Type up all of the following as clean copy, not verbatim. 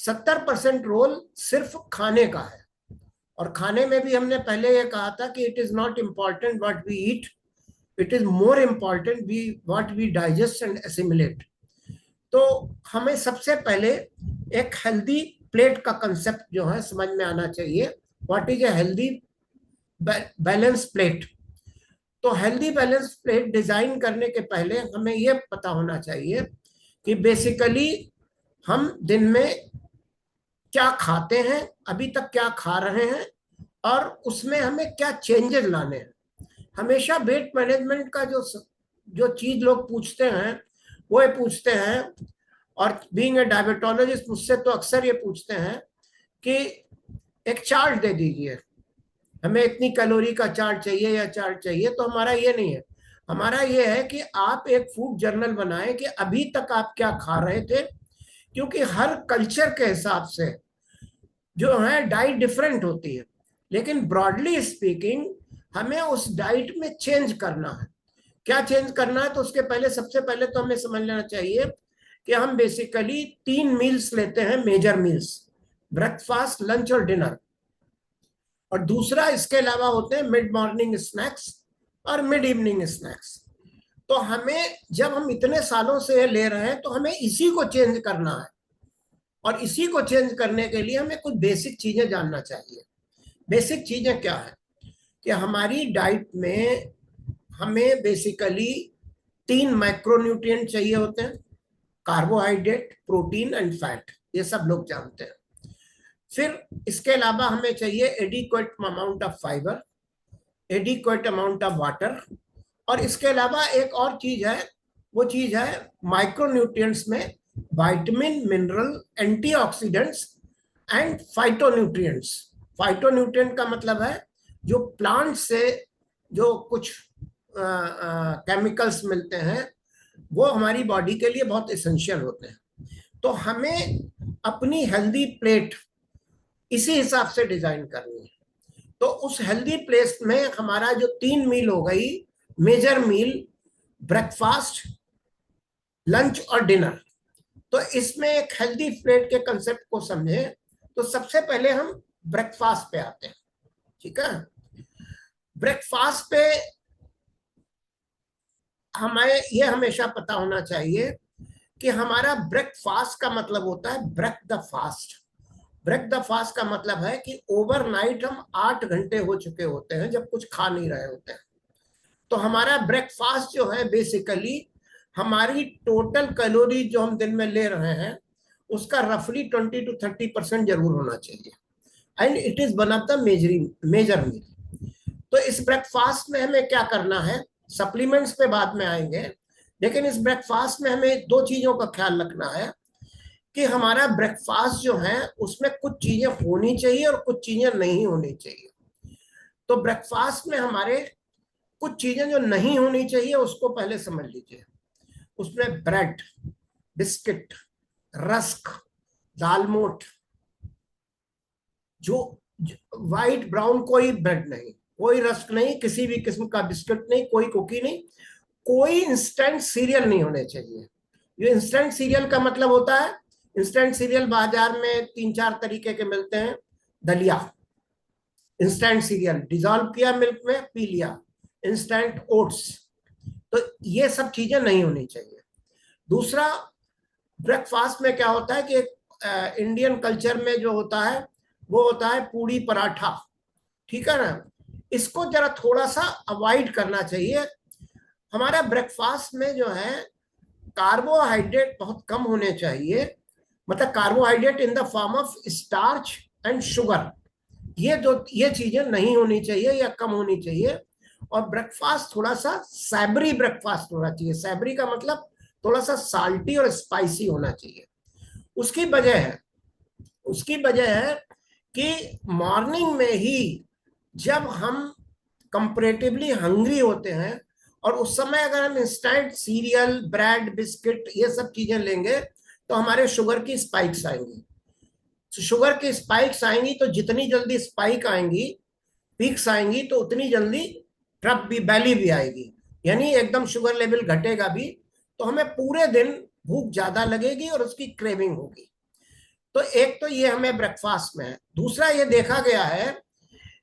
70% role सिर्फ खाने का है। और खाने में भी हमने पहले ये कहा था कि it is not important what we eat, it is more important we what we digest and assimilate. तो हमें सबसे पहले एक हेल्दी प्लेट का कंसेप्ट जो है समझ में आना चाहिए। What is a healthy balance plate? तो हेल्दी बैलेंस प्लेट डिजाइन करने के पहले हमें यह पता होना चाहिए कि बेसिकली हम दिन में क्या खाते हैं, अभी तक क्या खा रहे हैं, और उसमें हमें क्या चेंजेस लाने हैं। हमेशा वेट मैनेजमेंट का जो जो चीज लोग पूछते हैं वो ये पूछते हैं, और बीइंग ए डायबिटोलॉजिस्ट मुझसे तो अक्सर ये पूछते हैं कि एक चार्ट दे दीजिए, हमें इतनी कैलोरी का चार्ट चाहिए या चार्ट चाहिए। तो हमारा ये नहीं है, हमारा ये है कि आप एक फूड जर्नल बनाएं कि अभी तक आप क्या खा रहे थे, क्योंकि हर कल्चर के हिसाब से जो है डाइट डिफरेंट होती है, लेकिन ब्रॉडली स्पीकिंग हमें उस डाइट में चेंज करना है। क्या चेंज करना है? तो उसके पहले सबसे पहले तो हमें समझ लेना चाहिए कि हम बेसिकली 3 मील्स लेते हैं, मेजर मील्स, ब्रेकफास्ट, लंच और डिनर। और दूसरा इसके अलावा होते हैं मिड मॉर्निंग स्नैक्स और मिड इवनिंग स्नैक्स। तो हमें, जब हम इतने सालों से ये ले रहे हैं, तो हमें इसी को चेंज करना है। और इसी को चेंज करने के लिए हमें कुछ बेसिक चीजें जानना चाहिए। बेसिक चीजें क्या है कि हमारी डाइट में हमें बेसिकली 3 मैक्रोन्यूट्रिएंट चाहिए होते हैं, कार्बोहाइड्रेट, प्रोटीन एंड फैट, ये सब लोग जानते हैं। फिर इसके अलावा हमें चाहिए adequate amount of fibre, adequate amount of water, और इसके अलावा एक और चीज है, वो चीज है माइक्रोन्यूट्रिएंट्स में vitamin, mineral, antioxidants and phytonutrients. Phytonutrient का मतलब है जो प्लांट से जो कुछ केमिकल्स मिलते हैं, वो हमारी बॉडी के लिए बहुत एसेंशियल होते हैं। तो हमें अपनी हेल्दी प्लेट इसी हिसाब से डिजाइन करनी है। तो उस हेल्दी प्लेस में हमारा जो 3 मील हो गई, मेजर मील, ब्रेकफास्ट, लंच और डिनर। तो इसमें एक हेल्दी प्लेट के कंसेप्ट को समझे तो सबसे पहले हम ब्रेकफास्ट पे आते हैं। ठीक है, ब्रेकफास्ट पे हमें यह हमेशा पता होना चाहिए कि हमारा ब्रेकफास्ट का मतलब होता है break the fast. Break the fast का मतलब है कि ओवरनाइट हम 8 घंटे हो चुके होते हैं जब कुछ खा नहीं रहे होते हैं। तो हमारा ब्रेकफास्ट जो है बेसिकली हमारी टोटल कैलोरी जो हम दिन में ले रहे हैं उसका रफली 20 to 30% जरूर होना चाहिए, and it is one of the major meal. तो इस ब्रेकफास्ट में हमें क्या करना है, सप्लीमेंट्स पे बाद में आएंगे, लेकिन इस ब्रेकफास्ट में हमें 2 चीजों का ख्याल रखना है कि हमारा ब्रेकफास्ट जो है उसमें कुछ चीजें होनी चाहिए और कुछ चीजें नहीं होनी चाहिए। तो ब्रेकफास्ट में हमारे कुछ चीजें जो नहीं होनी चाहिए उसको पहले समझ लीजिए। उसमें ब्रेड, बिस्किट, रस्क, दालमोट, जो व्हाइट ब्राउन कोई ब्रेड नहीं, कोई रस्क नहीं, किसी भी किस्म का बिस्किट नहीं, कोई कुकी नहीं, कोई इंस्टेंट सीरियल नहीं होने चाहिए। ये इंस्टेंट सीरियल का मतलब होता है, इंस्टेंट सीरियल बाजार में 3-4 तरीके के मिलते हैं। दलिया इंस्टेंट सीरियल, डिजॉल्व किया मिल्क में पी लिया, इंस्टेंट ओट्स, तो ये सब चीजें नहीं होनी चाहिए। दूसरा, ब्रेकफास्ट में क्या होता है कि इंडियन कल्चर में जो होता है वो होता है पूड़ी पराठा। ठीक है ना, इसको जरा थोड़ा सा अवॉइड करना चाहिए। हमारा ब्रेकफास्ट में जो है कार्बोहाइड्रेट बहुत कम होने चाहिए, मतलब carbohydrate in the form of starch and sugar, ये चीजें नहीं होनी चाहिए या कम होनी चाहिए। और ब्रेकफास्ट थोड़ा सा सैबरी ब्रेकफास्ट होना चाहिए। सैबरी का मतलब थोड़ा सा साल्टी और स्पाइसी होना चाहिए। उसकी वजह है कि मॉर्निंग में ही जब हम कंपैरेटिवली हंग्री होते हैं और उस समय अगर हम इंस्टेंट सीरियल, ब्रेड, बिस्किट ये सब चीजें लेंगे तो हमारे शुगर की स्पाइक्स आएंगी। शुगर की स्पाइक्स आएंगी तो जितनी जल्दी स्पाइक आएंगी, पीक्स आएंगी, तो उतनी जल्दी ट्रप भी, बैली भी आएगी, यानी एकदम शुगर लेवल घटेगा भी, तो हमें पूरे दिन भूख ज्यादा लगेगी और उसकी क्रेविंग होगी। तो एक तो ये हमें ब्रेकफास्ट में है। दूसरा ये देखा गया है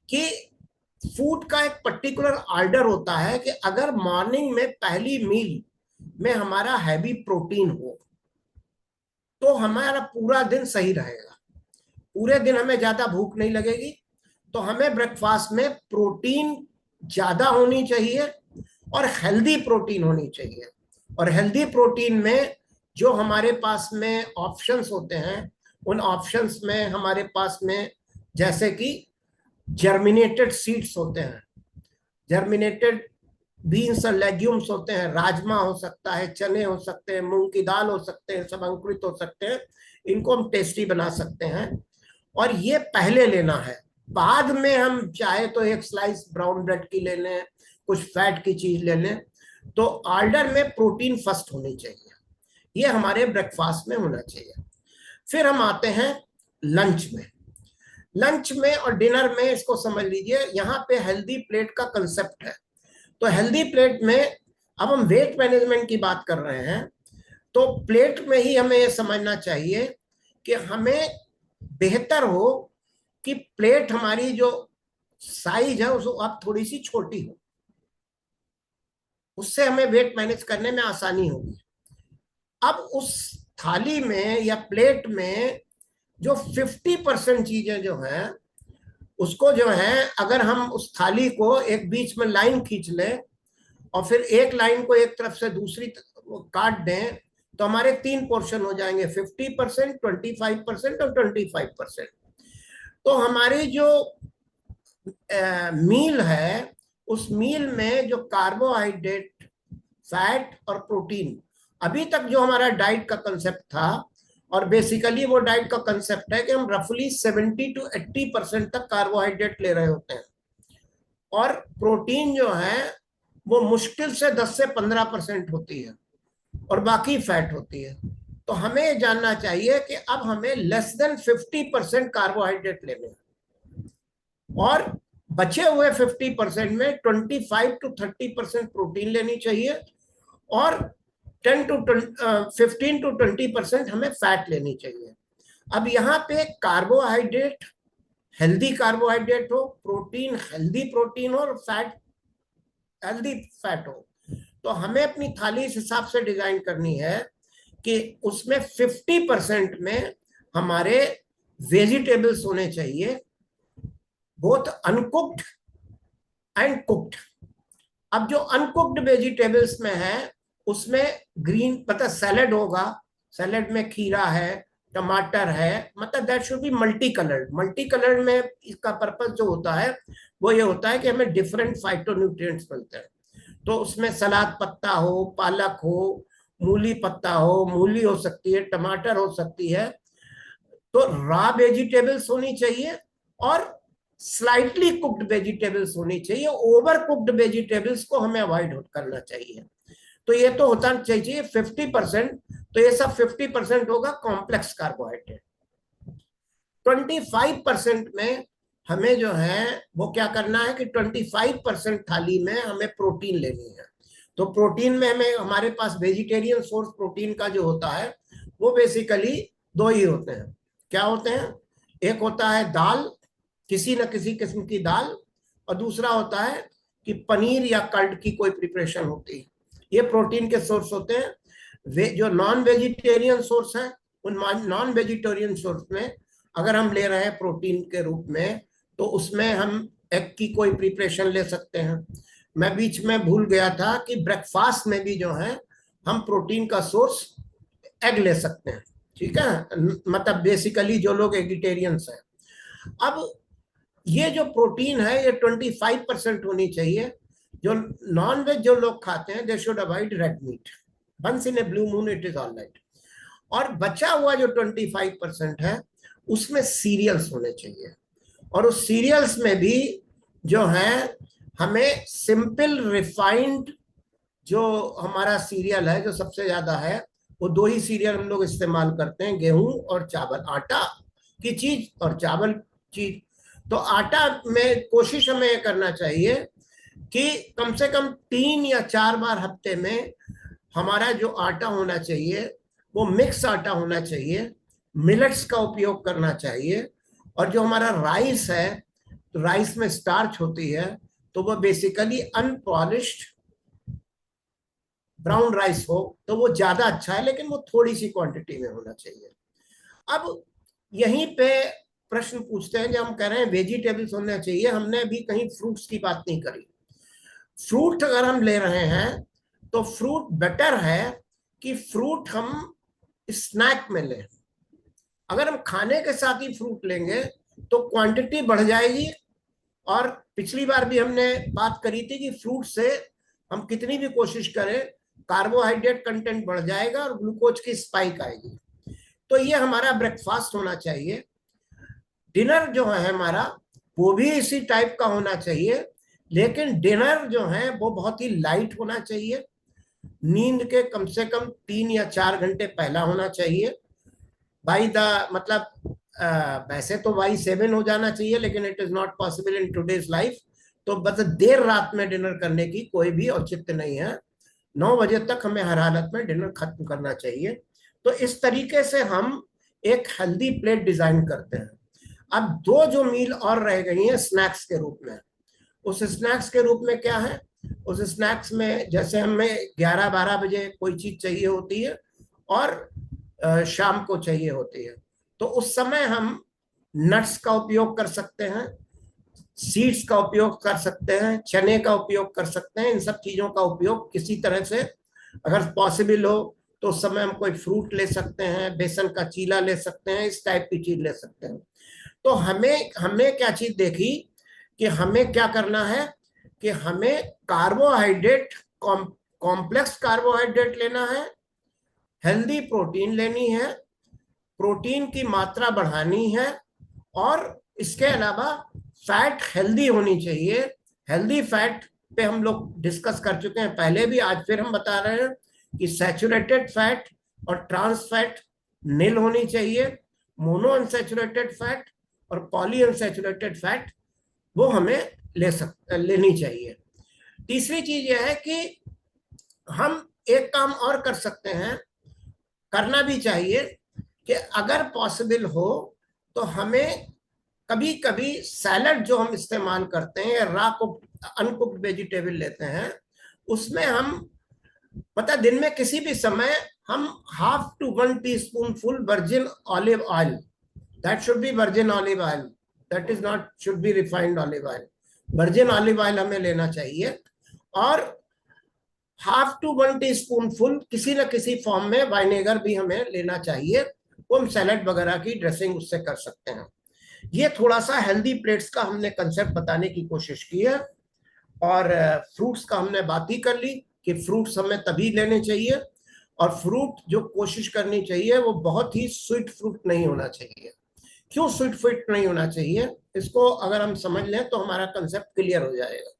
कि फूड का एक पर्टिकुलर ऑर्डर होता है कि अगर मॉर्निंग में पहली मील में हमारा हैवी प्रोटीन हो तो हमारा पूरा दिन सही रहेगा, पूरे दिन हमें ज्यादा भूख नहीं लगेगी। तो हमें ब्रेकफास्ट में प्रोटीन ज्यादा होनी चाहिए और हेल्दी प्रोटीन होनी चाहिए। और हेल्दी प्रोटीन में जो हमारे पास में ऑप्शंस होते हैं, उन ऑप्शंस में हमारे पास में जैसे कि जर्मिनेटेड सीड्स होते हैं, जर्मिनेटेड बीन्स और लेग्यूम्स होते हैं, राजमा हो सकता है, चने हो सकते हैं, मूंग की दाल हो सकते हैं, सब अंकुरित हो सकते हैं। इनको हम टेस्टी बना सकते हैं और ये पहले लेना है। बाद में हम चाहे तो एक स्लाइस ब्राउन ब्रेड की ले लें, कुछ फैट की चीज ले लें। तो ऑर्डर में प्रोटीन फर्स्ट होनी चाहिए, ये हमारे ब्रेकफास्ट में होना चाहिए। फिर हम आते हैं लंच में। लंच में और डिनर में इसको समझ लीजिए, यहाँ पे हेल्दी प्लेट का कंसेप्ट है। तो हेल्दी प्लेट में अब हम वेट मैनेजमेंट की बात कर रहे हैं, तो प्लेट में ही हमें ये समझना चाहिए कि हमें बेहतर हो कि प्लेट हमारी जो साइज है उसको अब थोड़ी सी छोटी हो, उससे हमें वेट मैनेज करने में आसानी होगी। अब उस थाली में या प्लेट में जो 50% चीजें जो हैं, उसको जो है अगर हम उस थाली को एक बीच में लाइन खींच लें और फिर एक लाइन को एक तरफ से दूसरी काट दें, तो हमारे 3 पोर्शन हो जाएंगे, 50%, 25% और 25%। तो हमारी जो मील है, उस मील में जो कार्बोहाइड्रेट, फैट और प्रोटीन, अभी तक जो हमारा डाइट का कंसेप्ट था, और बेसिकली वो डाइट का कंसेप्ट है कि हम रफली 70 to 80% तक कार्बोहाइड्रेट ले रहे होते हैं और प्रोटीन जो है वो मुश्किल से 10 से 15% होती है और बाकी फैट होती है। तो हमें जानना चाहिए कि अब हमें लेस देन 50% कार्बोहाइड्रेट लेने हैं और बचे हुए 50% में 25 to 30% प्रोटीन लेनी चाहिए और 15 to 20% हमें फैट लेनी चाहिए। अब यहाँ पे कार्बोहाइड्रेट हेल्दी कार्बोहाइड्रेट हो, प्रोटीन हेल्दी प्रोटीन हो और फैट हेल्दी फैट हो, तो हमें अपनी थाली इस हिसाब से डिजाइन करनी है कि उसमें 50% में हमारे वेजिटेबल्स होने चाहिए, बोथ अनकुक्ड एंड कुक्ड। अब जो अनकुक्ड वेजिटेबल्स में है उसमें ग्रीन, पता सैलेड होगा, सैलेड में खीरा है, टमाटर है, मतलब that should be multi coloured. Multi coloured में इसका पर्पस जो होता है वो ये होता है कि हमें डिफरेंट फाइटोन्यूट्रिएंट्स मिलते हैं। तो उसमें सलाद पत्ता हो, पालक हो, मूली पत्ता हो, मूली हो सकती है, टमाटर हो सकती है। तो रॉ वेजिटेबल्स होनी चाहिए और स्लाइटली कुक्ड वेजिटेबल्स होनी चाहिए। ओवर कुक्ड वेजिटेबल्स को हमें अवॉइड करना चाहिए। तो ये तो होता चाहिए 50%। तो ये सब 50% होगा कॉम्प्लेक्स कार्बोहाइड्रेट। 25% में हमें जो है वो क्या करना है कि 25% थाली में हमें प्रोटीन लेनी है। तो प्रोटीन में हमें, हमारे पास वेजिटेरियन सोर्स प्रोटीन का जो होता है वो बेसिकली दो ही होते हैं। क्या होते हैं? एक होता है दाल, किसी न किसी किस्म की दाल, और दूसरा होता है कि पनीर या कर्ड की कोई प्रिपरेशन होती है। ये प्रोटीन के सोर्स होते हैं। जो नॉन वेजिटेरियन सोर्स है, उन नॉन वेजिटेरियन सोर्स में अगर हम ले रहे हैं प्रोटीन के रूप में, तो उसमें हम एग की कोई प्रिपरेशन ले सकते हैं। मैं बीच में भूल गया था कि ब्रेकफास्ट में भी जो है हम प्रोटीन का सोर्स एग ले सकते हैं, ठीक है, मतलब बेसिकली जो लोग एगिटेरियंस हैं। अब ये जो प्रोटीन है ये 25% होनी चाहिए। जो नॉन वेज जो लोग खाते हैं they should avoid red meat, once in a blue moon it is all right. और बचा हुआ जो 25% है उसमें सीरियल्स होने चाहिए, और उस सीरियल्स में भी जो है हमें सिंपल रिफाइंड, जो हमारा सीरियल है जो सबसे ज्यादा है, वो दो ही सीरियल हम लोग इस्तेमाल करते हैं, गेहूं और चावल, आटा की चीज और चावल चीज। तो आटा में कोशिश हमें ये करना चाहिए कि कम से कम 3 या 4 बार हफ्ते में हमारा जो आटा होना चाहिए वो मिक्स आटा होना चाहिए। मिलेट्स का उपयोग करना चाहिए। और जो हमारा राइस है, तो राइस में स्टार्च होती है, तो वो बेसिकली अनपॉलिश्ड ब्राउन राइस हो तो वो ज्यादा अच्छा है, लेकिन वो थोड़ी सी क्वांटिटी में होना चाहिए। अब यहीं पे प्रश्न पूछते हैं, जब हम कह रहे हैं वेजिटेबल्स होने चाहिए, हमने अभी कहीं फ्रूट्स की बात नहीं करी। फ्रूट अगर हम ले रहे हैं तो फ्रूट बेटर है कि फ्रूट हम स्नैक में लें। अगर हम खाने के साथ ही फ्रूट लेंगे तो क्वांटिटी बढ़ जाएगी, और पिछली बार भी हमने बात करी थी कि फ्रूट से हम कितनी भी कोशिश करें कार्बोहाइड्रेट कंटेंट बढ़ जाएगा और ग्लूकोज की स्पाइक आएगी। तो ये हमारा ब्रेकफास्ट होना चाहिए। डिनर जो है हमारा, वो भी इसी टाइप का होना चाहिए, लेकिन डिनर जो है वो बहुत ही लाइट होना चाहिए। नींद के कम से कम 3 या 4 घंटे पहला होना चाहिए। बाई द मतलब वैसे तो बाई 7 हो जाना चाहिए, लेकिन it is not possible in today's life. तो बस देर रात में डिनर करने की कोई भी औचित्य नहीं है। 9 बजे तक हमें हर हालत में डिनर खत्म करना चाहिए। तो इस तरीके से हम एक हेल्दी प्लेट डिजाइन करते हैं। अब दो जो मील और रह गई हैं स्नैक्स के रूप में। उस स्नैक्स के रूप में क्या है, उस स्नैक्स में जैसे हमें 11-12 बजे कोई चीज चाहिए होती है और शाम को चाहिए होती है, तो उस समय हम नट्स का उपयोग कर सकते हैं, सीड्स का उपयोग कर सकते हैं, चने का उपयोग कर सकते हैं। इन सब चीजों का उपयोग किसी तरह से अगर पॉसिबल हो तो उस समय हम कोई फ्रूट ले सकते हैं, बेसन का चीला ले सकते हैं, इस टाइप की चीज ले सकते हैं। तो हमें हमने क्या चीज देखी कि हमें क्या करना है कि हमें कार्बोहाइड्रेट, कॉम्प्लेक्स कार्बोहाइड्रेट लेना है, हेल्दी प्रोटीन लेनी है, प्रोटीन की मात्रा बढ़ानी है, और इसके अलावा फैट हेल्दी होनी चाहिए। हेल्दी फैट पे हम लोग डिस्कस कर चुके हैं पहले भी, आज फिर हम बता रहे हैं कि सैचुरेटेड फैट और ट्रांस फैट नील होनी चाहिए। मोनो अनसैचुरेटेड फैट और पॉली अनसैचुरेटेड फैट वो हमें लेनी चाहिए। तीसरी चीज यह है कि हम एक काम और कर सकते हैं, करना भी चाहिए, कि अगर पॉसिबल हो तो हमें कभी कभी सैलड जो हम इस्तेमाल करते हैं, रा कुक्ड अनकुक्ड वेजिटेबल लेते हैं, उसमें हम पता दिन में किसी भी समय हम 1/2 to 1 teaspoon full virgin olive oil, that should be virgin olive oil, that is not should be refined olive oil, virgin olive oil हमें लेना चाहिए। और 1/2 to 1 teaspoon फुल किसी न किसी फॉर्म में वाइनेगर भी हमें लेना चाहिए। वो हम सैलड वगैरह की ड्रेसिंग उससे कर सकते हैं। ये थोड़ा सा हेल्दी प्लेट्स का हमने कंसेप्ट बताने की कोशिश की है। और फ्रूट्स का हमने बात ही कर ली कि फ्रूट्स हमें तभी लेने चाहिए, और फ्रूट जो कोशिश करनी चाहिए वो बहुत ही स्वीट फ्रूट नहीं होना चाहिए। क्यों स्वीट फ्रूट नहीं होना चाहिए, इसको अगर हम समझ लें तो हमारा कंसेप्ट क्लियर हो जाएगा।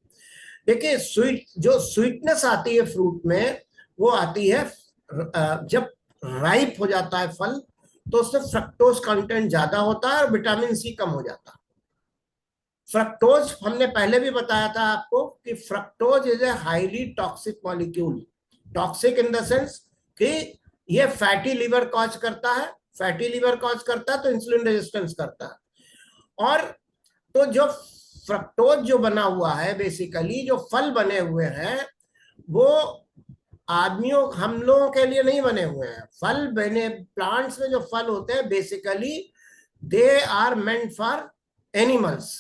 देखिए, जो स्वीटनेस आती है फ्रूट में, वो आती है जब राइप हो जाता है फल, तो उसमें फ्रक्टोज कंटेंट ज्यादा होता है और विटामिन सी कम हो जाता है। फ्रक्टोज हमने पहले भी बताया था आपको कि fructose is a highly toxic molecule. Toxic in the sense कि ये फैटी लिवर कॉज करता है, फैटी लिवर कॉज करता है तो इंसुलिन रेजिस्टेंस करता है। और तो जो फ्रक्टोज जो बना हुआ है, बेसिकली जो फल बने हुए हैं, वो आदमियों हम लोगों के लिए नहीं बने हुए हैं। फल बने, प्लांट्स में जो फल होते हैं basically they are meant for animals.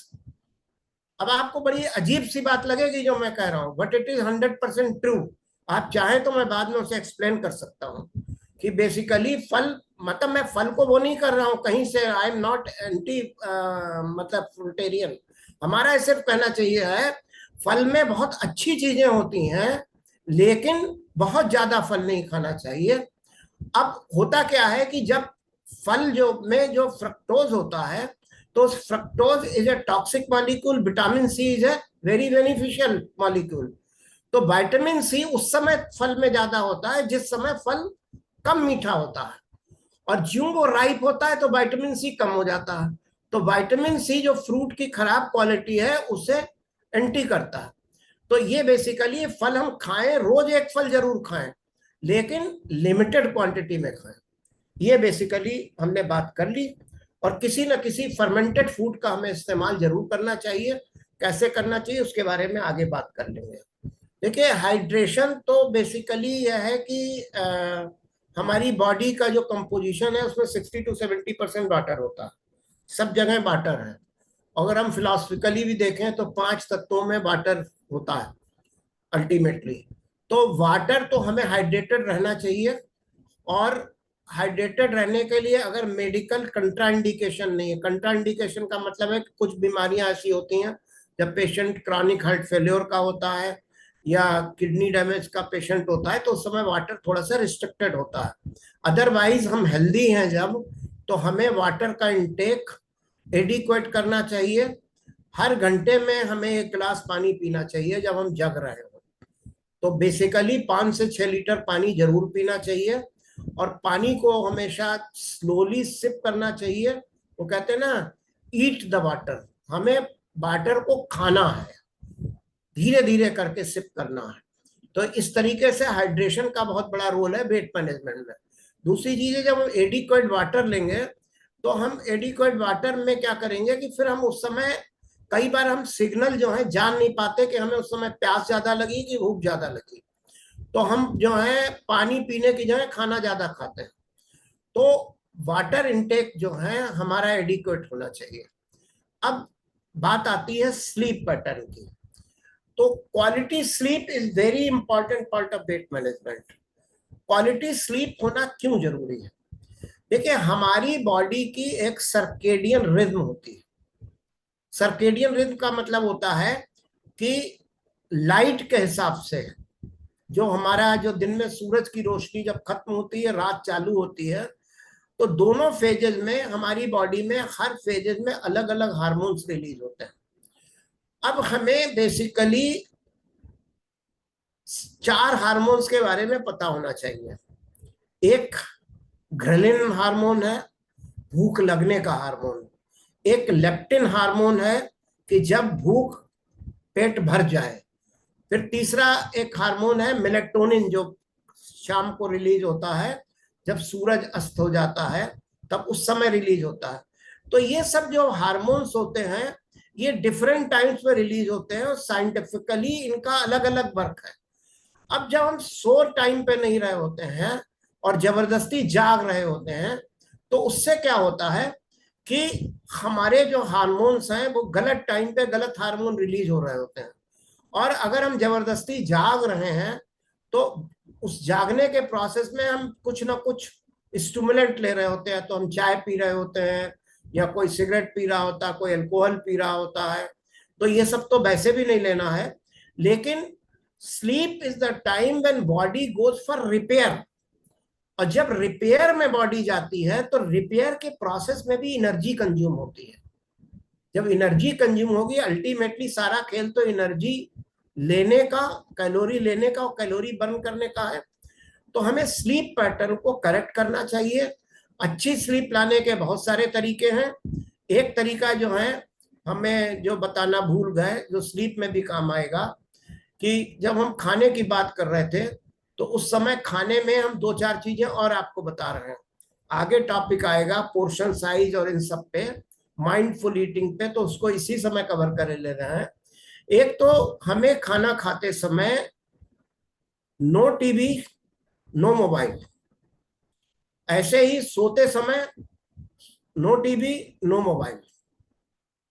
अब आपको बड़ी अजीब सी बात लगेगी जो मैं कह रहा हूं, बट इट इज 100% ट्रू। आप चाहें तो मैं बाद में उसे एक्सप्लेन कर सकता हूं कि बेसिकली फल, मतलब मैं फल को वो नहीं कर रहा हूं कहीं से, आई एम नॉट एंटी मतलब फ्रूटेरियन। हमारा सिर्फ कहना चाहिए है फल में बहुत अच्छी चीजें होती हैं, लेकिन बहुत ज्यादा फल नहीं खाना चाहिए। अब होता क्या है कि जब फल जो में जो फ्रक्टोज होता है, तो fructose is a toxic molecule, vitamin C is a very beneficial molecule. तो विटामिन सी उस समय फल में ज्यादा होता है जिस समय फल कम मीठा होता है, और ज्यों वो राइप होता है तो विटामिन सी कम हो जाता है। तो विटामिन सी जो फ्रूट की खराब क्वालिटी है उसे एंटी करता है। तो ये बेसिकली फल हम खाएं, रोज एक फल जरूर खाएं, लेकिन लिमिटेड क्वांटिटी में खाएं। ये बेसिकली हमने बात कर ली। और किसी न किसी फर्मेंटेड फूड का हमें इस्तेमाल जरूर करना चाहिए। कैसे करना चाहिए उसके बारे में आगे बात कर लेंगे। देखिए, हाइड्रेशन तो बेसिकली यह है कि हमारी बॉडी का जो कंपोजिशन है उसमें 60 to 70% वाटर होता है। सब जगह वाटर है। अगर हम फिलोसफिकली भी देखें तो 5 तत्वों में वाटर होता है अल्टीमेटली। तो वाटर तो हमें हाइड्रेटेड रहना चाहिए। और हाइड्रेटेड रहने के लिए अगर मेडिकल कंट्राइंडिकेशन नहीं है, कंट्राइंडिकेशन का मतलब है कि कुछ बीमारियां ऐसी होती हैं जब पेशेंट क्रॉनिक हार्ट फेल्योर का होता है या किडनी डैमेज का पेशेंट होता है, तो उस समय वाटर थोड़ा सा रिस्ट्रिक्टेड होता है। अदरवाइज हम हेल्दी हैं जब, तो हमें वाटर का इंटेक एडिक्वेट करना चाहिए। हर घंटे में हमें 1 गिलास पानी पीना चाहिए जब हम जग रहे हो। तो बेसिकली 5 से 6 लीटर पानी जरूर पीना चाहिए। और पानी को हमेशा स्लोली सिप करना चाहिए। वो कहते हैं ना, ईट द वाटर। हमें वाटर को खाना है, धीरे धीरे करके सिप करना है। तो इस तरीके से हाइड्रेशन का बहुत बड़ा रोल है वेट मैनेजमेंट में। दूसरी चीज है, जब हम एडिक्वेट वाटर लेंगे तो हम एडिक्वेट वाटर में क्या करेंगे कि फिर हम उस समय, कई बार हम सिग्नल जो है जान नहीं पाते कि हमें उस समय प्यास ज्यादा लगी कि भूख ज्यादा लगी। तो हम जो है पानी पीने की जगह खाना ज्यादा खाते हैं। तो वाटर इनटेक जो है हमारा एडिक्वेट होना चाहिए। अब बात आती है स्लीप पैटर्न की। तो quality sleep is very important part of weight management. Quality sleep होना क्यों जरूरी है? देखिए, हमारी बॉडी की एक सर्केडियन रिज्म होती है। सर्केडियन रिज्म का मतलब होता है कि लाइट के हिसाब से, जो हमारा जो दिन में सूरज की रोशनी जब खत्म होती है, रात चालू होती है, तो दोनों फेजेस में हमारी बॉडी में, हर फेजेस में अलग अलग हार्मोन्स रिलीज होते हैं। अब हमें बेसिकली 4 हार्मोन्स के बारे में पता होना चाहिए। एक ग्रेलिन हार्मोन है, भूख लगने का हार्मोन। एक लेप्टिन हार्मोन है कि जब भूख, पेट भर जाए। फिर तीसरा एक हार्मोन है मेलेटोनिन, जो शाम को रिलीज होता है जब सूरज अस्त हो जाता है, तब उस समय रिलीज होता है। तो ये सब जो हार्मोन्स होते हैं ये डिफरेंट टाइम्स में रिलीज होते हैं और साइंटिफिकली इनका अलग अलग वर्क है। अब जब हम सोर टाइम पे नहीं रहे होते हैं और जबरदस्ती जाग रहे होते हैं, तो उससे क्या होता है कि हमारे जो हार्मोन्स हैं वो गलत टाइम पे गलत हार्मोन रिलीज हो रहे होते हैं। और अगर हम जबरदस्ती जाग रहे हैं तो उस जागने के प्रोसेस में हम कुछ ना कुछ स्टिमुलेंट ले रहे होते हैं। तो हम चाय पी रहे होते हैं, या कोई सिगरेट पी रहा होता है, कोई अल्कोहल पी रहा होता है। तो ये सब तो वैसे भी नहीं लेना है। लेकिन sleep is the time when body goes for repair. और जब रिपेयर में बॉडी जाती है तो रिपेयर के प्रोसेस में भी एनर्जी कंज्यूम होती है। जब एनर्जी कंज्यूम होगी, अल्टीमेटली सारा खेल तो एनर्जी लेने का, कैलोरी लेने का और कैलोरी बर्न करने का है। तो हमें स्लीप पैटर्न को करेक्ट करना चाहिए। अच्छी स्लीप लाने के बहुत सारे तरीके हैं। एक तरीका जो है, हमें जो बताना भूल गए, जो स्लीप में भी काम आएगा, कि जब हम खाने की बात कर रहे थे तो उस समय खाने में हम 2-4 चीजें और आपको बता रहे हैं। आगे टॉपिक आएगा पोर्शन साइज और इन सब पे, माइंडफुल ईटिंग पे, तो उसको इसी समय कवर कर ले रहे हैं। एक तो हमें खाना खाते समय नो टीवी, नो मोबाइल। ऐसे ही सोते समय नो टीवी, नो मोबाइल,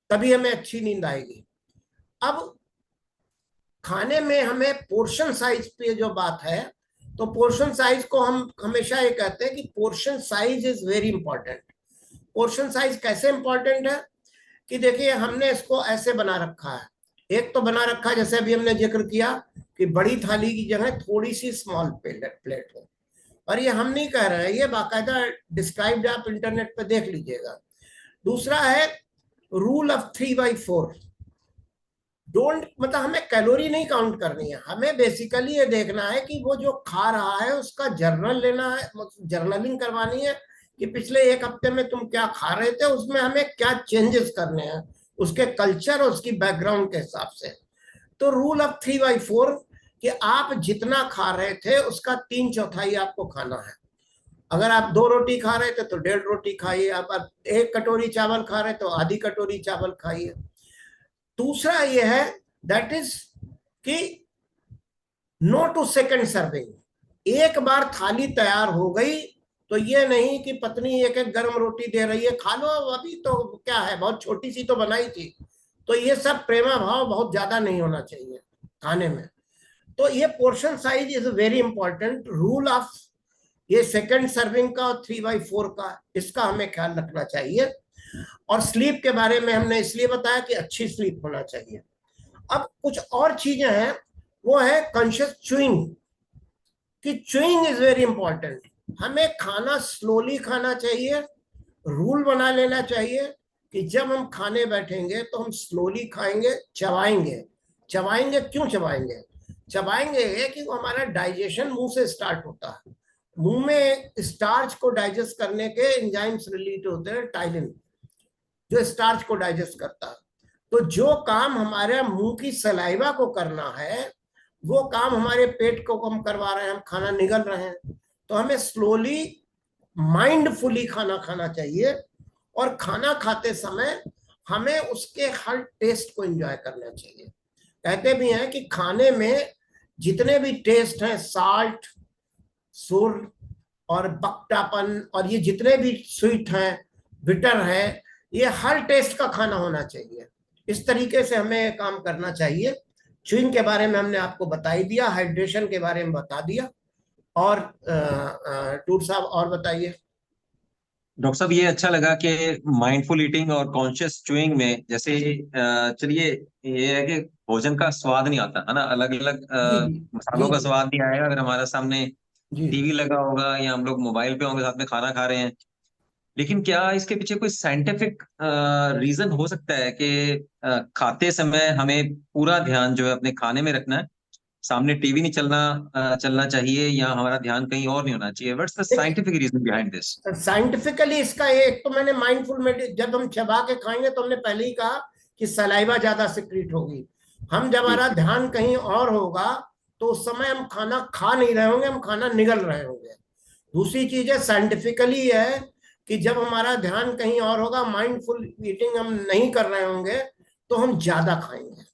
तभी हमें अच्छी नींद आएगी। अब खाने में हमें पोर्शन साइज पे जो बात है, तो पोर्शन साइज को हम हमेशा ये कहते हैं कि portion size is very important. Portion size कैसे इंपॉर्टेंट है कि देखिए, हमने इसको ऐसे बना रखा है। एक तो बना रखा है, जैसे अभी हमने जिक्र किया, कि बड़ी थाली की जगह थोड़ी सी स्मॉल प्लेट हो। और ये हम नहीं कह रहे हैं, ये बाकायदा डिस्क्राइब्ड, आप इंटरनेट पे देख लीजिएगा। दूसरा है रूल ऑफ 3/4। डोंट, मतलब हमें कैलोरी नहीं काउंट करनी है, हमें बेसिकली ये देखना है कि वो जो खा रहा है उसका जर्नल लेना है, जर्नलिंग करवानी है कि पिछले 1 हफ्ते में तुम क्या खा रहे थे, उसमें हमें क्या चेंजेस करने हैं उसके कल्चर और उसकी बैकग्राउंड के हिसाब से। तो रूल ऑफ 3/4 कि आप जितना खा रहे थे उसका 3/4 आपको खाना है। अगर आप 2 रोटी खा रहे थे तो 1.5 रोटी खाइए, आप 1 कटोरी चावल खा रहे तो आधी कटोरी चावल खाइए। दूसरा ये है दैट इज कि नो टू सेकंड सर्विंग। एक बार थाली तैयार हो गई तो ये नहीं कि पत्नी एक एक गर्म रोटी दे रही है, खा लो अभी तो क्या है, बहुत छोटी सी तो बनाई थी। तो ये सब प्रेमा भाव बहुत ज्यादा नहीं होना चाहिए खाने में। तो ये portion size is very important rule of ये सेकंड सर्विंग का और 3/4 का, इसका हमें ख्याल रखना चाहिए। और स्लीप के बारे में हमने इसलिए बताया कि अच्छी स्लीप होना चाहिए। अब कुछ और चीजें हैं, वो है कॉन्शियस च्यूइंग, कि च्यूइंग इज वेरी इंपॉर्टेंट। हमें खाना स्लोली खाना चाहिए। रूल बना लेना चाहिए कि जब हम खाने बैठेंगे तो हम स्लोली खाएंगे, चबाएंगे। चबाएंगे क्यों चबाएंगे? चबाएंगे कि हमारा डाइजेशन मुंह से स्टार्ट होता है। मुंह में स्टार्च को डाइजेस्ट करने के एंजाइम्स रिलीज होते हैं, टाइलिन, जो स्टार्च को डाइजेस्ट करता है। तो जो काम हमारे मुंह की सलाइवा को करना है, वो काम हमारे पेट को हम करवा रहे हैं, हम खाना निगल रहे हैं। तो हमें स्लोली माइंडफुली खाना खाना चाहिए। और खाना खाते समय हमें उसके हर टेस्ट को एंजॉय करना चाहिए। कहते भी हैं कि खाने में जितने भी टेस्ट हैं, साल्ट, सुर और बकटापन, और ये जितने भी स्वीट हैं, बिटर है, ये हर टेस्ट का खाना होना चाहिए। इस तरीके से हमें काम करना चाहिए। च्यूइंग के बारे में हमने आपको बता ही दिया, हाइड्रेशन के बारे में बता दिया। और टूर साहब और बताइए। डॉक्टर साहब, ये अच्छा लगा कि माइंडफुल ईटिंग और कॉन्शियस च्यूइंग में जैसे चलिए, ये है कि भोजन का स्वाद नहीं आता है ना, अलग अलग जी जी मसालों जी का जी स्वाद नहीं आएगा अगर हमारे सामने जी। टीवी लगा होगा या हम लोग मोबाइल पे होंगे साथ में खाना खा रहे हैं। लेकिन क्या इसके पीछे कोई साइंटिफिक रीजन हो सकता है कि खाते समय हमें पूरा ध्यान जो है अपने खाने में रखना है, सामने टीवी नहीं चलना चाहिए, या हमारा ध्यान कहीं और नहीं होना चाहिए? व्हाट्स द देखिए, scientific reason behind this? Scientifically इसका एक तो मैंने माइंडफुल में, जब हम चबा के खाएंगे तो हमने पहले ही कहा कि सलाइवा ज्यादा सिक्रीट होगी। हम जब जी। हमारा ध्यान कहीं और होगा तो उस समय हम खाना खा नहीं रहे होंगे, हम खाना निगल रहे होंगे। दूसरी चीज है, साइंटिफिकली है कि जब हमारा ध्यान कहीं और होगा, माइंडफुल ईटिंग हम नहीं कर रहे होंगे, तो हम ज्यादा खाएंगे।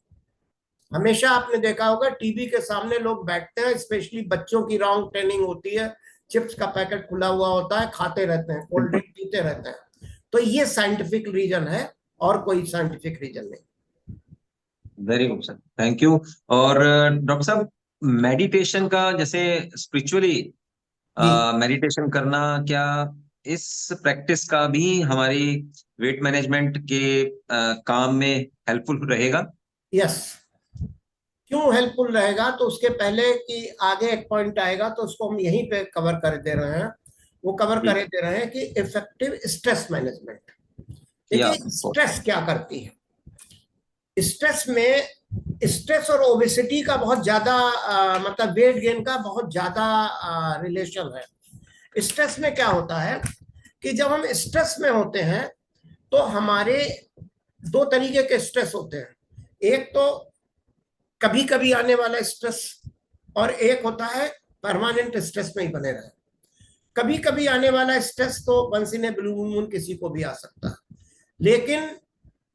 हमेशा आपने देखा होगा टीवी के सामने लोग बैठते हैं, स्पेशली बच्चों की रॉन्ग ट्रेनिंग होती है। चिप्स का पैकेट खुला हुआ होता है, खाते रहते हैं, कोल्ड ड्रिंक पीते रहते हैं। तो ये साइंटिफिक रीजन है, और कोई साइंटिफिक रीजन नहीं। Very good sir, thank you. और डॉक्टर साहब, मेडिटेशन का जैसे स्पिरिचुअली जी। मेडिटेशन करना, क्या इस प्रैक्टिस का भी हमारी वेट मैनेजमेंट के काम में हेल्पफुल रहेगा? यस। क्यों हेल्पफुल रहेगा? तो उसके पहले कि आगे एक पॉइंट आएगा तो उसको हम यहीं पे कवर कर दे रहे हैं। वो कवर जी। करे दे रहे हैं कि इफेक्टिव स्ट्रेस मैनेजमेंट। या देखिए स्ट्रेस क्या करती है। स्ट्रेस में, स्ट्रेस और ओबेसिटी का बहुत ज्यादा मतलब वेट गेन का बहुत ज्यादा रिलेशन है। स्ट्रेस में क्या होता है कि जब हम स्ट्रेस में होते हैं तो हमारे 2 तरीके के स्ट्रेस होते हैं। एक तो कभी कभी आने वाला स्ट्रेस, और एक होता है परमानेंट स्ट्रेस में ही बने रहे। कभी कभी आने वाला स्ट्रेस तो once in a blue moon किसी को भी आ सकता है, लेकिन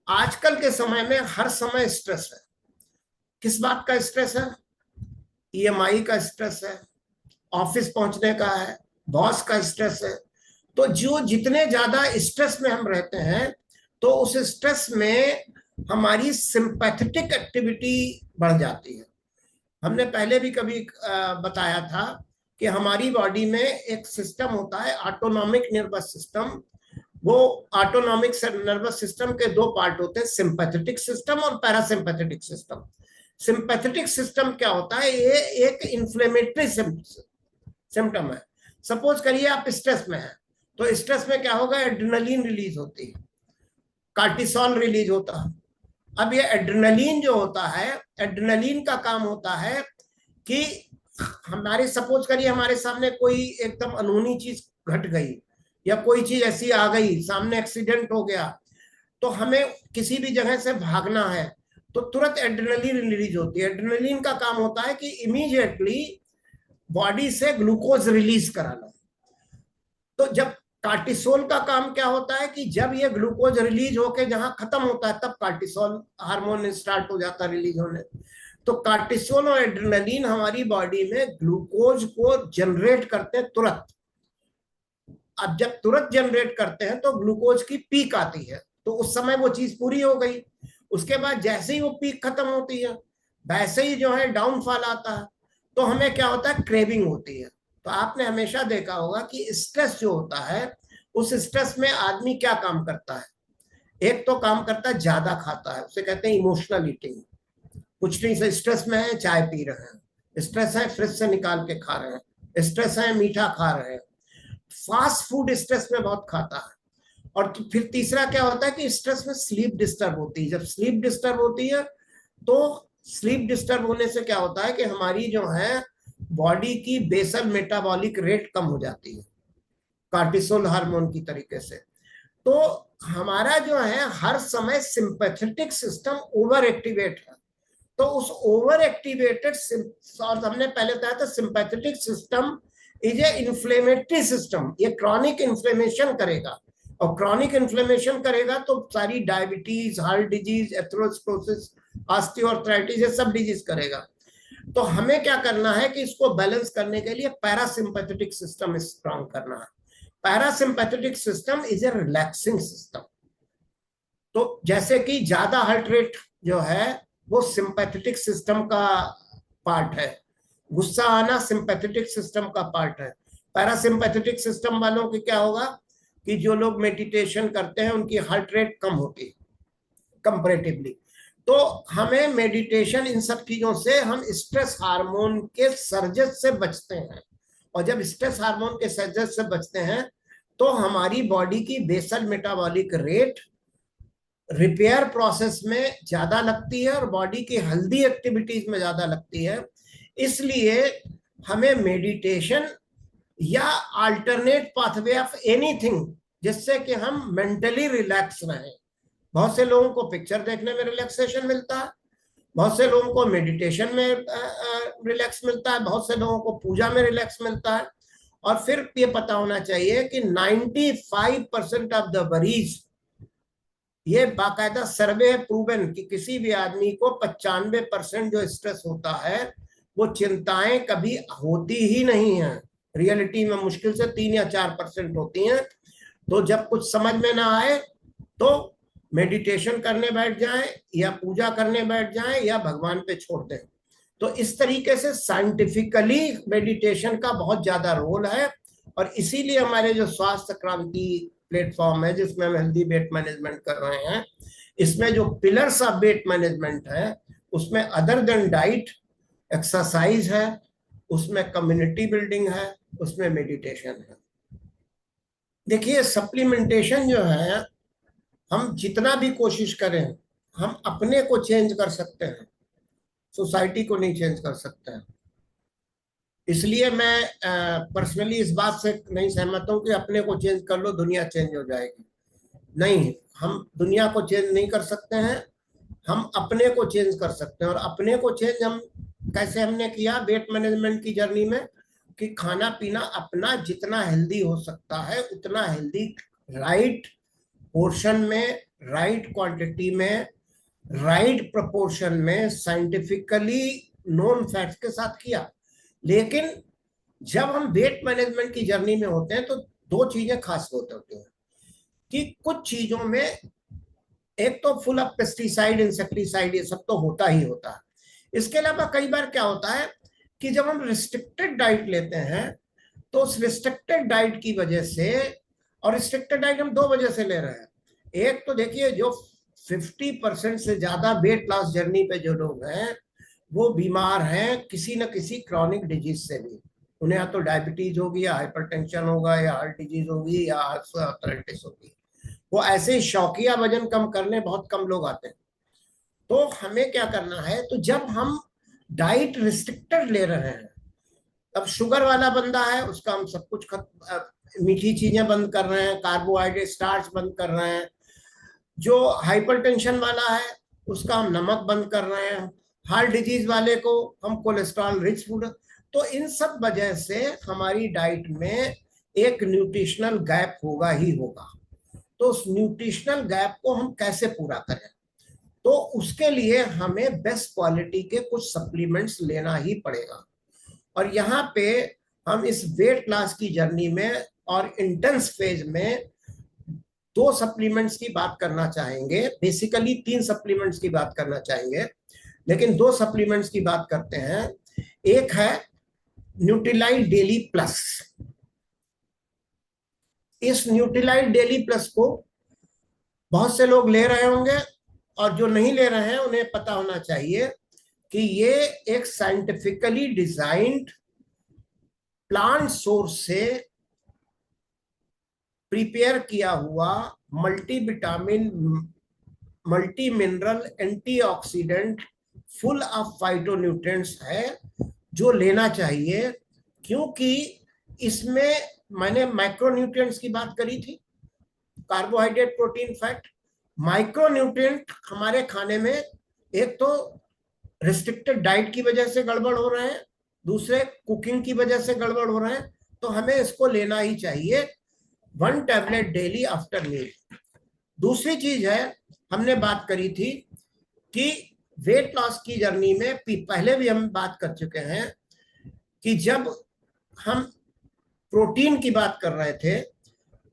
आजकल के समय में हर समय स्ट्रेस है। किस बात का स्ट्रेस है? ईएमआई का स्ट्रेस है, ऑफिस पहुंचने का है, बॉस का स्ट्रेस है। तो जो जितने ज्यादा स्ट्रेस में हम रहते हैं, तो उस स्ट्रेस में हमारी सिंपैथेटिक एक्टिविटी बढ़ जाती है। हमने पहले भी कभी बताया था कि हमारी बॉडी में एक सिस्टम होता है, ऑटोनॉमिक नर्वस सिस्टम। वो ऑटोनॉमिक नर्वस सिस्टम के 2 पार्ट होते हैं, सिंपैथेटिक सिस्टम और पैरासिम्पैथेटिक सिस्टम। सिंपैथेटिक सिस्टम क्या होता है? ये एक इन्फ्लेमेटरी सिम्टम है। सपोज करिए आप स्ट्रेस में हैं, तो स्ट्रेस में क्या होगा? एड्रेनलिन रिलीज होती है, कार्टिसोल रिलीज होता है। अब ये एड्रेनलिन जो होता है, एड्रेनलिन का काम होता है कि हमारे, सपोज करिए हमारे सामने कोई एकदम अनहोनी चीज घट गई, या कोई चीज ऐसी आ गई, सामने एक्सीडेंट हो गया, तो हमें किसी भी जगह से भागना है, तो तुरंत एड्रेनलिन रिलीज होती है। एड्रेनलिन का काम होता है कि इमीडिएटली बॉडी से ग्लूकोज रिलीज कराना। तो जब कार्टिसोल का काम क्या होता है कि जब ये ग्लूकोज रिलीज होके जहां खत्म होता है तब कार्टिसोल हार्मोन स्टार्ट हो जाता है रिलीज होने। तो कार्टिसोल और एड्रेनलिन हमारी बॉडी में ग्लूकोज को जनरेट करते हैं तुरंत। अब जब तुरंत जनरेट करते हैं तो ग्लूकोज की पीक आती है, तो उस समय वो चीज पूरी हो गई। उसके बाद जैसे ही वो पीक खत्म होती है वैसे ही जो है डाउनफॉल आता है, तो हमें क्या होता है, क्रेविंग होती है। तो आपने हमेशा देखा होगा कि स्ट्रेस जो होता है उस स्ट्रेस में आदमी क्या काम करता है, एक तो काम करता है ज्यादा खाता है, उसे कहते हैं इमोशनल ईटिंग। कुछ नहीं से स्ट्रेस में है चाय पी रहे हैं, स्ट्रेस है फ्रिज से निकाल के खा रहे हैं, स्ट्रेस है मीठा खा रहे हैं, फास्ट फूड स्ट्रेस में बहुत खाता है। और फिर तीसरा क्या होता है कि स्ट्रेस में स्लीप डिस्टर्ब होती है। जब स्लीप डिस्टर्ब होती है तो स्लीप डिस्टर्ब होने से क्या होता है कि हमारी जो है बॉडी की बेसल मेटाबॉलिक रेट कम हो जाती है कार्टिसोल हार्मोन की तरीके से। तो हमारा जो है हर समय सिंपैथेटिक सिस्टम ओवर एक्टिवेट है। तो उस ओवर एक्टिवेटेड, और हमने पहले बताया था sympathetic system is a inflammatory system, ये क्रॉनिक इन्फ्लेमेशन करेगा, और क्रॉनिक इन्फ्लेमेशन करेगा तो सारी diabetes, heart disease, atherosclerosis, osteoarthritis, ये सब डिजीज करेगा। तो हमें क्या करना है कि इसको बैलेंस करने के लिए पैरासिम्पैथेटिक सिस्टम स्ट्रांग करना है। Parasympathetic system is a relaxing system. तो जैसे कि ज्यादा हार्ट रेट जो है वो सिंपैथेटिक सिस्टम का पार्ट है, गुस्सा आना सिंपैथेटिक सिस्टम का पार्ट है। पैरासिम्पैथेटिक सिस्टम वालों की क्या होगा कि जो लोग मेडिटेशन करते हैं उनकी हार्ट रेट कम होती है कंपैरेटिवली। तो हमें मेडिटेशन, इन सब चीजों से हम स्ट्रेस हार्मोन के सर्जेस से बचते हैं, और जब स्ट्रेस हार्मोन के सर्जेस से बचते हैं तो हमारी बॉडी की basal metabolic rate repair process में ज्यादा लगती है और बॉडी की हेल्दी एक्टिविटीज में ज्यादा लगती है। इसलिए हमें मेडिटेशन या अल्टरनेट पाथवे ऑफ एनीथिंग जिससे कि हम मेंटली रिलैक्स रहें। बहुत से लोगों को पिक्चर देखने में रिलैक्सेशन मिलता है, बहुत से लोगों को मेडिटेशन में रिलैक्स मिलता है, बहुत से लोगों को पूजा में रिलैक्स मिलता है। और फिर ये पता होना चाहिए कि 95% ऑफ द वरीज, ये बाकायदा सर्वे प्रूवन कि किसी भी आदमी को 95% जो स्ट्रेस होता है वो चिंताएं कभी होती ही नहीं है। रियलिटी में मुश्किल से 3 या 4% होती हैं। तो जब कुछ समझ में ना आए तो मेडिटेशन करने बैठ जाएं या पूजा करने बैठ जाएं या भगवान पे छोड़ दें। तो इस तरीके से साइंटिफिकली मेडिटेशन का बहुत ज्यादा रोल है, और इसीलिए हमारे जो स्वास्थ्य क्रांति प्लेटफॉर्म है जिसमें हम हेल्दी वेट मैनेजमेंट कर रहे हैं, इसमें जो पिलर्स ऑफ वेट मैनेजमेंट है उसमें अदर देन डाइट, एक्सरसाइज है, उसमें कम्युनिटी बिल्डिंग है, उसमें मेडिटेशन है। देखिए सप्लीमेंटेशन जो है, हम जितना भी कोशिश करें हम अपने को चेंज कर सकते हैं, सोसाइटी को नहीं चेंज कर सकते हैं। इसलिए मैं पर्सनली इस बात से नहीं सहमत हूं कि अपने को चेंज कर लो दुनिया चेंज हो जाएगी। नहीं, हम दुनिया को चेंज नहीं कर सकते हैं, हम अपने को चेंज कर सकते हैं। और अपने को चेंज हम कैसे हमने किया वेट मैनेजमेंट की जर्नी में, कि खाना पीना अपना जितना हेल्दी हो सकता है उतना हेल्दी, राइट पोर्शन में, राइट क्वांटिटी में, राइट प्रोपोर्शन में, साइंटिफिकली नोन फैक्ट्स के साथ किया। लेकिन जब हम वेट मैनेजमेंट की जर्नी में होते हैं तो दो चीजें खास होती हैं कि कुछ चीजों में एक तो फुल ऑफ पेस्टिसाइड, इंसेक्टिसाइड, ये सब तो होता ही होता है। इसके अलावा कई बार क्या होता है कि जब हम रिस्ट्रिक्टेड डाइट लेते हैं तो उस रिस्ट्रिक्टेड डाइट की वजह से, और रिस्ट्रिक्टेड डाइट हम दो वजह से ले रहे हैं। एक तो देखिए जो 50% से ज्यादा वेट लॉस जर्नी पे जो लोग हैं वो बीमार हैं किसी न किसी क्रॉनिक डिजीज से भी। उन्हें या तो डायबिटीज होगी या हाइपरटेंशन होगा या हार्ट डिजीज होगी या आर्थराइटिस होगी। वो ऐसे ही शौकिया वजन कम करने बहुत कम लोग आते हैं। तो हमें क्या करना है, तो जब हम डाइट रिस्ट्रिक्टेड ले रहे हैं, अब शुगर वाला बंदा है उसका हम सब कुछ मीठी चीजें बंद कर रहे हैं, कार्बोहाइड्रेट स्टार्च बंद कर रहे हैं। जो हाइपरटेंशन वाला है उसका हम नमक बंद कर रहे हैं, हार्ट डिजीज वाले को हम कोलेस्ट्रॉल रिच फूड। तो इन सब वजह से हमारी डाइट में एक न्यूट्रिशनल गैप होगा ही होगा। तो उस न्यूट्रिशनल गैप को हम कैसे पूरा करें? तो उसके लिए हमें बेस्ट क्वालिटी के कुछ सप्लीमेंट्स लेना ही पड़ेगा। और यहाँ पे हम इस वेट लॉस की जर्नी में और इंटेंस फेज में दो सप्लीमेंट्स की बात करना चाहेंगे। बेसिकली 3 सप्लीमेंट्स की बात करना चाहेंगे, लेकिन 2 सप्लीमेंट्स की बात करते हैं। एक है न्यूट्रीलाइट डेली प्लस। इस न्यूट्रीलाइट डेली प्लस को बहुत से लोग ले रहे होंगे, और जो नहीं ले रहे हैं उन्हें पता होना चाहिए कि ये एक साइंटिफिकली डिजाइंड प्लांट सोर्स से प्रिपेयर किया हुआ multi vitamin, multi mineral, antioxidant, full of phytonutrients है, जो लेना चाहिए। क्योंकि इसमें मैंने माइक्रोन्यूट्रिएंट्स की बात करी थी, कार्बोहाइड्रेट, प्रोटीन, फैट। माइक्रोन्यूट्रिएंट हमारे खाने में एक तो रिस्ट्रिक्टेड डाइट की वजह से गड़बड़ हो रहे हैं, दूसरे कुकिंग की वजह से गड़बड़ हो रहे हैं, तो हमें इसको लेना ही चाहिए 1 टैबलेट डेली आफ्टर मील। दूसरी चीज है, हमने बात करी थी कि वेट लॉस की जर्नी में पहले भी हम बात कर चुके हैं कि जब हम प्रोटीन की बात कर रहे थे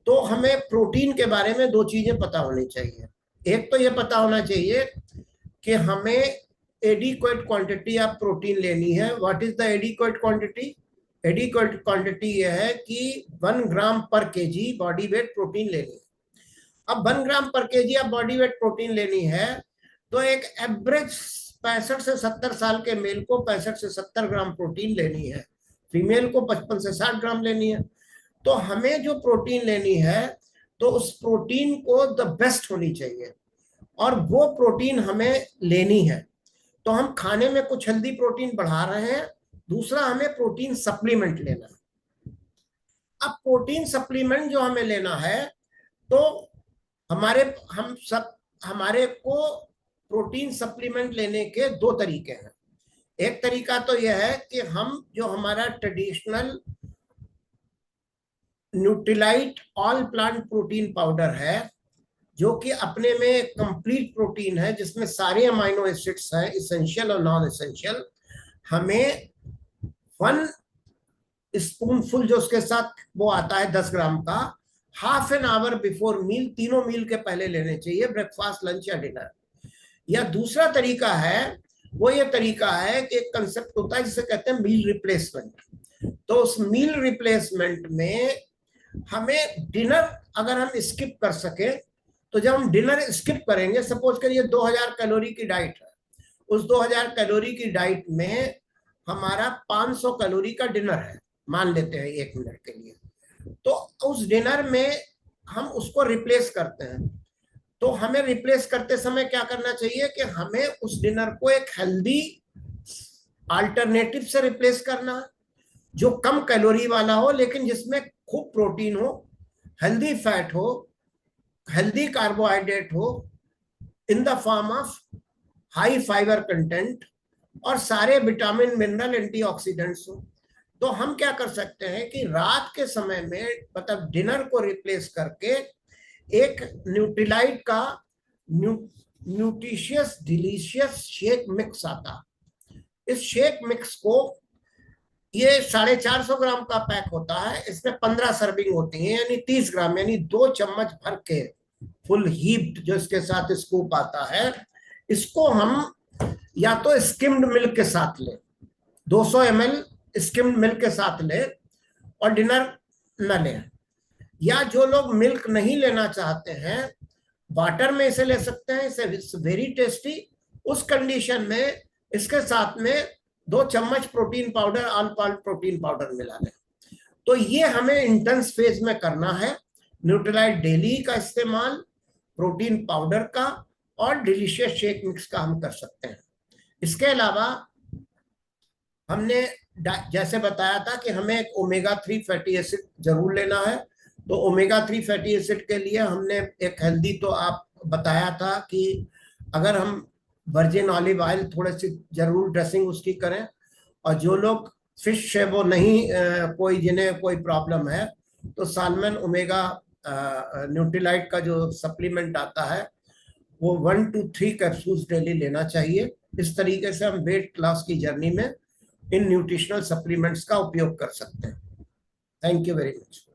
तो हमें प्रोटीन के बारे में 2 चीजें पता होनी चाहिए। एक तो ये पता होना चाहिए कि हमें एडिक्वेट क्वांटिटी ऑफ प्रोटीन लेनी है। What is the adequate quantity? Adequate quantity यह है कि 1 ग्राम पर केजी बॉडी वेट प्रोटीन लेनी है। अब 1 ग्राम पर KG of body weight protein लेनी है, तो एक एवरेज 65 से 70 साल के मेल को 65 से 70 ग्राम प्रोटीन लेनी है, फीमेल को 55 से 60 ग्राम लेनी है। तो हमें जो प्रोटीन लेनी है, तो उस प्रोटीन को द बेस्ट होनी चाहिए, और वो प्रोटीन हमें लेनी है। तो हम खाने में कुछ हेल्दी प्रोटीन बढ़ा रहे हैं, दूसरा हमें प्रोटीन सप्लीमेंट लेना है। अब प्रोटीन सप्लीमेंट जो हमें लेना है, तो हमारे को प्रोटीन सप्लीमेंट लेने के 2 तरीके हैं। एक तरीका तो यह है कि हम जो हमारा traditional Nutrilite all plant protein powder है, जो कि अपने में कंप्लीट प्रोटीन है, जिसमें सारे अमाइनो एसिड्स हैं, इसेंशियल और नॉन इसेंशियल, हमें 1 स्पूनफुल जो उसके साथ वो आता है 10 ग्राम का, half an hour before meal, तीनों मील के पहले लेने चाहिए, ब्रेकफास्ट, लंच या डिनर। या दूसरा तरीका है, वो ये तरीका है कि एक कंसेप्ट होता है जिसे कहते हैं मील रिप्लेसमेंट। तो उस मील रिप्लेसमेंट में हमें डिनर अगर हम स्किप कर सके, तो जब हम डिनर स्किप करेंगे, सपोज करिए 2000 कैलोरी की डाइट है, उस 2000 कैलोरी की डाइट में हमारा 500 कैलोरी का डिनर है, मान लेते हैं 1 मिनट के लिए। तो उस डिनर में हम उसको रिप्लेस करते हैं। तो हमें रिप्लेस करते समय क्या करना चाहिए कि हमें उस डिनर को एक हेल्दी अल्टरनेटिव से रिप्लेस करना, जो कम कैलोरी वाला हो, लेकिन जिसमें खूब प्रोटीन हो, हेल्दी फैट हो, हेल्दी कार्बोहाइड्रेट हो in the form of high fibre content, और सारे विटामिन, मिनरल, एंटीऑक्सीडेंट्स हो। तो हम क्या कर सकते हैं कि रात के समय में, मतलब डिनर को रिप्लेस करके, एक न्यूट्रीलाइट का न्यूट्रिशियस डिलीशियस शेक मिक्स आता। इस शेक मिक्स को, ये 450 ग्राम का पैक होता है, इसमें 15 सर्विंग होती है, यानी 30 ग्राम, यानी 2 चम्मच भर के फुल हीप्ड जो इसके साथ स्कूप आता है, इसको हम या तो स्किम्ड मिल्क के साथ लें, 200 ml स्किम्ड मिल्क के साथ लें, और डिनर न लें। या जो लोग मिल्क नहीं लेना चाहते हैं, वाटर में इसे ले सकते हैं, इसे वेरी टेस्टी। उस कंडीशन में इसके साथ में 2 चम्मच protein powder, all protein powder मिला लें। तो ये हमें इंटेंस फेज में करना है। न्यूट्रीलाइट डेली का इस्तेमाल, प्रोटीन पाउडर का, और डिलीशियस शेक मिक्स का हम कर सकते हैं। इसके अलावा हमने जैसे बताया था कि हमें एक ओमेगा 3 फैटी एसिड जरूर लेना है। तो ओमेगा 3 फैटी एसिड के लिए हमने एक हेल्दी, तो आप बताया था कि अगर हम वर्जिन ऑलिव ऑयल थोड़े सी जरूर ड्रेसिंग उसकी करें, और जो लोग फिश है वो नहीं, कोई जिन्हें कोई प्रॉब्लम है, तो सालमन ओमेगा न्यूट्रीलाइट का जो सप्लीमेंट आता है वो 1 to 3 कैप्सूल्स डेली लेना चाहिए। इस तरीके से हम वेट लॉस की जर्नी में इन न्यूट्रिशनल सप्लीमेंट्स का उपयोग कर सकते हैं। Thank you very much.